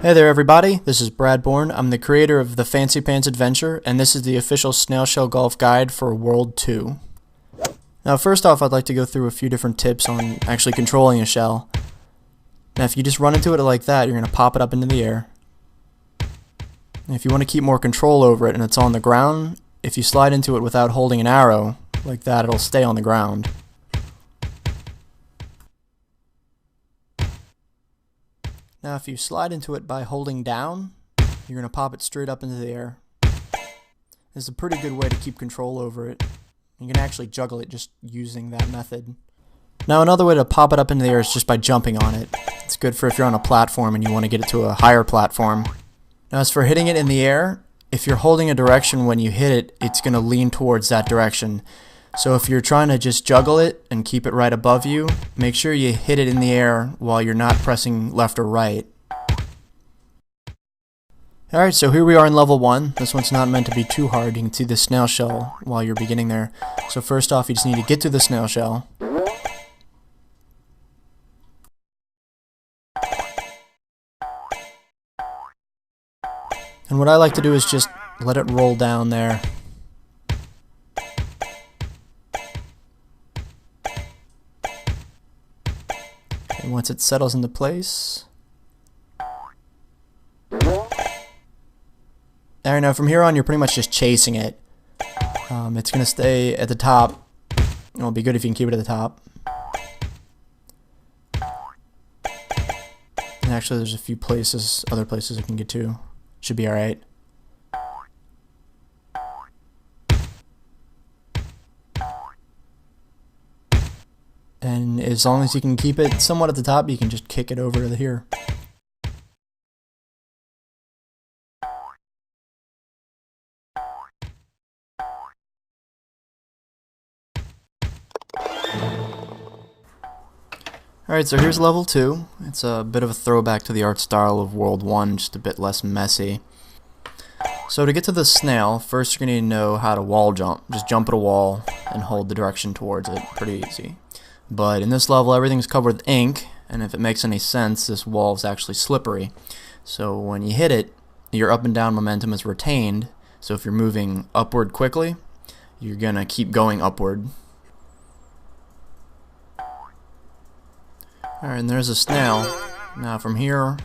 Hey there everybody, this is Brad Bourne. I'm the creator of the Fancy Pants Adventure, and this is the official Smailshell Golf Guide for World 2. Now first off, I'd like to go through a few different tips on actually controlling a shell. Now if you just run into it like that, you're going to pop it up into the air. And if you want to keep more control over it and it's on the ground, if you slide into it without holding an arrow, like that, it'll stay on the ground. Now if you slide into it by holding down, you're going to pop it straight up into the air. This is a pretty good way to keep control over it. You can actually juggle it just using that method. Now another way to pop it up into the air is just by jumping on it. It's good for if you're on a platform and you want to get it to a higher platform. Now as for hitting it in the air, if you're holding a direction when you hit it, it's going to lean towards that direction. So if you're trying to just juggle it and keep it right above you, make sure you hit it in the air while you're not pressing left or right. Alright, so here we are in level 1. This one's not meant to be too hard. You can see the snail shell while you're beginning there. So first off, you just need to get to the snail shell. And what I like to do is just let it roll down there. And once it settles into place. Alright, now from here on you're pretty much just chasing it. It's going to stay at the top. It'll be good if you can keep it at the top. And actually there's a few places, other places it can get to. Should be alright. And as long as you can keep it somewhat at the top, you can just kick it over to here. Alright, so here's level 2. It's a bit of a throwback to the art style of World 1, just a bit less messy. So to get to the snail, first you're going to need to know how to wall jump. Just jump at a wall and hold the direction towards it. Pretty easy. But in this level everything's covered with ink, and if it makes any sense, this wall is actually slippery. So when you hit it, your up and down momentum is retained, so if you're moving upward quickly, you're going to keep going upward. Alright, and there's a snail. Now from here,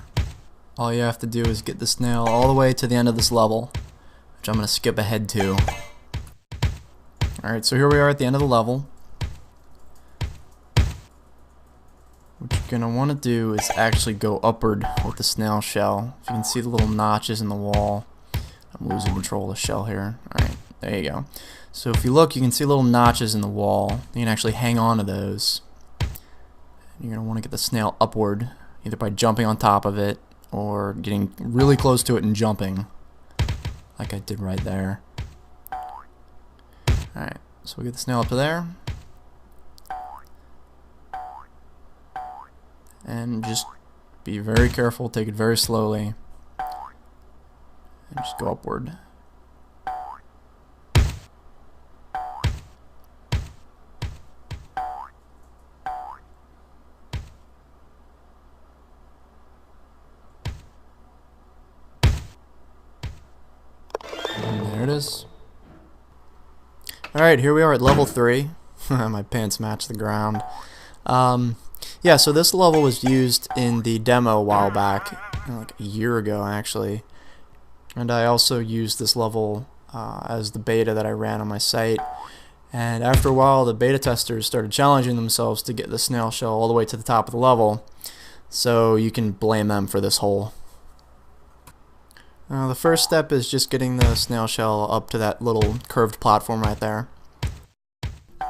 all you have to do is get the snail all the way to the end of this level, which I'm going to skip ahead to. Alright, so here we are at the end of the level. What you're going to want to do is actually go upward with the snail shell. If you can see the little notches in the wall. I'm losing control of the shell here. Alright, there you go. So if you look, you can see little notches in the wall. You can actually hang on to those. You're going to want to get the snail upward, either by jumping on top of it or getting really close to it and jumping, like I did right there. Alright, so we'll get the snail up to there. And just be very careful, take it very slowly, and just go upward. There it is. Alright, here we are at level 3. My pants match the ground. Yeah, so this level was used in the demo a while back, like a year ago actually. And I also used this level as the beta that I ran on my site. And after a while, the beta testers started challenging themselves to get the snail shell all the way to the top of the level. So you can blame them for this hole. The first step is just getting the snail shell up to that little curved platform right there.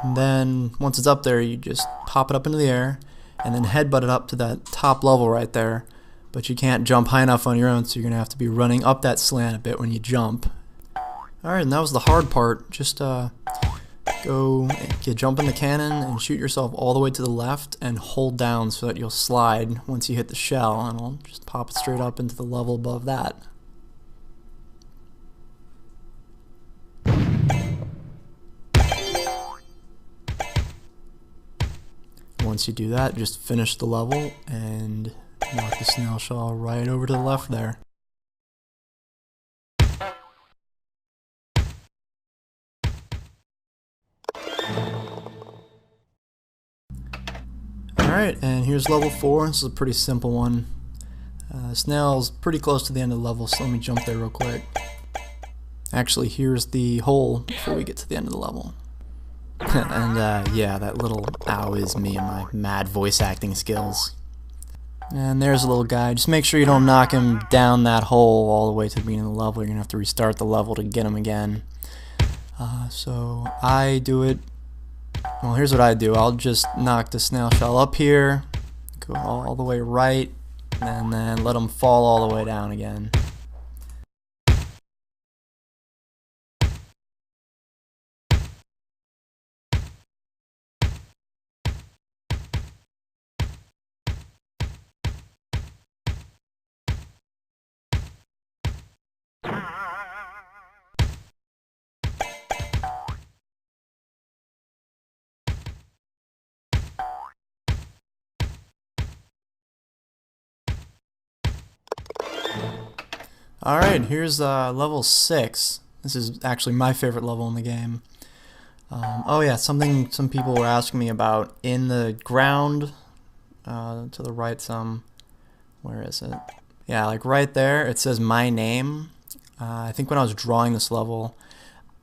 And then once it's up there, you just pop it up into the air and then headbutt it up to that top level right there. But you can't jump high enough on your own, so you're going to have to be running up that slant a bit when you jump. Alright, and that was the hard part. Just you jump in the cannon and shoot yourself all the way to the left and hold down so that you'll slide once you hit the shell, and I'll just pop it straight up into the level above that. Once you do that, just finish the level and Knock the Smailshell right over to the left there. Alright, and here's level 4. This is a pretty simple one. Snail's pretty close to the end of the level, so let me jump there real quick. Actually, here's the hole before we get to the end of the level. And yeah, that little ow is me and my mad voice acting skills. And there's a little guy. Just make sure you don't knock him down that hole all the way to the beginning of the level. You're gonna have to restart the level to get him again. So I do it. Well, here's what I do. I'll just knock the Smailshell up here, go all the way right, and then let him fall all the way down again. Alright, here's level 6. This is actually my favorite level in the game. Oh yeah, something some people were asking me about. In the ground, to the right some, where is it? Yeah, like right there, it says my name. I think when I was drawing this level,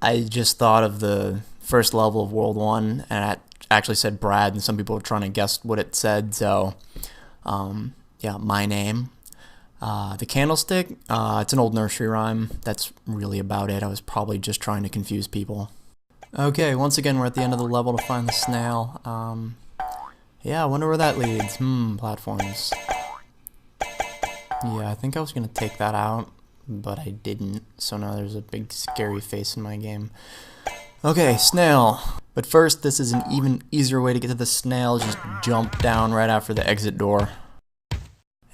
I just thought of the first level of World 1, and it actually said Brad, and some people were trying to guess what it said, so, yeah, my name. The candlestick, it's an old nursery rhyme. That's really about it. I was probably just trying to confuse people. Okay, once again, we're at the end of the level to find the snail. Yeah, I wonder where that leads. Platforms. Yeah, I think I was going to take that out, but I didn't. So now there's a big scary face in my game. Okay, snail. But first, this is an even easier way to get to the snail. Just jump down right after the exit door.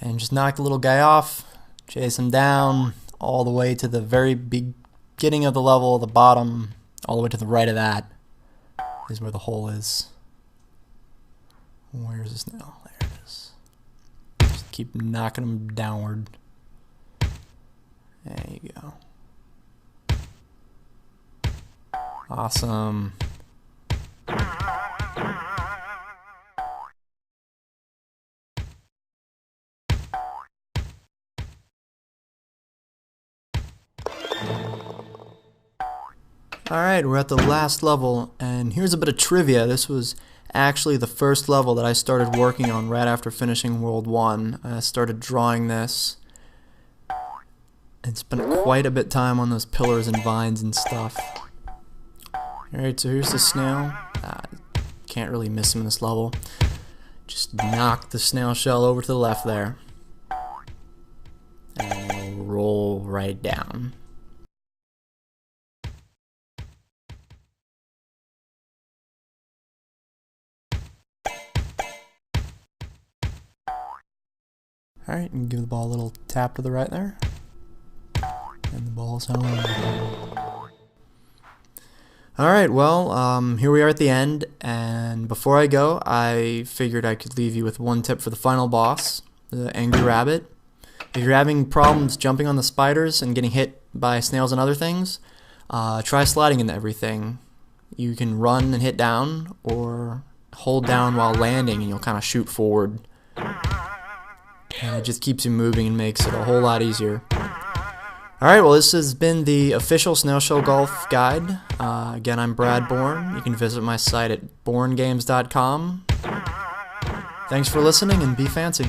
And just knock the little guy off, chase him down, all the way to the very beginning of the level, the bottom, all the way to the right of that is where the hole is. Where's this now? There it is. Just keep knocking him downward. There you go. Awesome. Alright, we're at the last level, and here's a bit of trivia. This was actually the first level that I started working on right after finishing World 1. I started drawing this and spent quite a bit of time on those pillars and vines and stuff. Alright, so here's the snail. Can't really miss him in this level. Just knock the Smailshell over to the left there. And it'll roll right down. Alright, and give the ball a little tap to the right there. And the ball's home. Alright, well, here we are at the end, and before I go, I figured I could leave you with one tip for the final boss, the Angry Rabbit. If you're having problems jumping on the spiders and getting hit by snails and other things, try sliding into everything. You can run and hit down, or hold down while landing and you'll kind of shoot forward. And it just keeps you moving and makes it a whole lot easier. Alright, well, this has been the official Smailshell Golf Guide. Again, I'm Brad Bourne. You can visit my site at bournegames.com. Thanks for listening, and be fancy.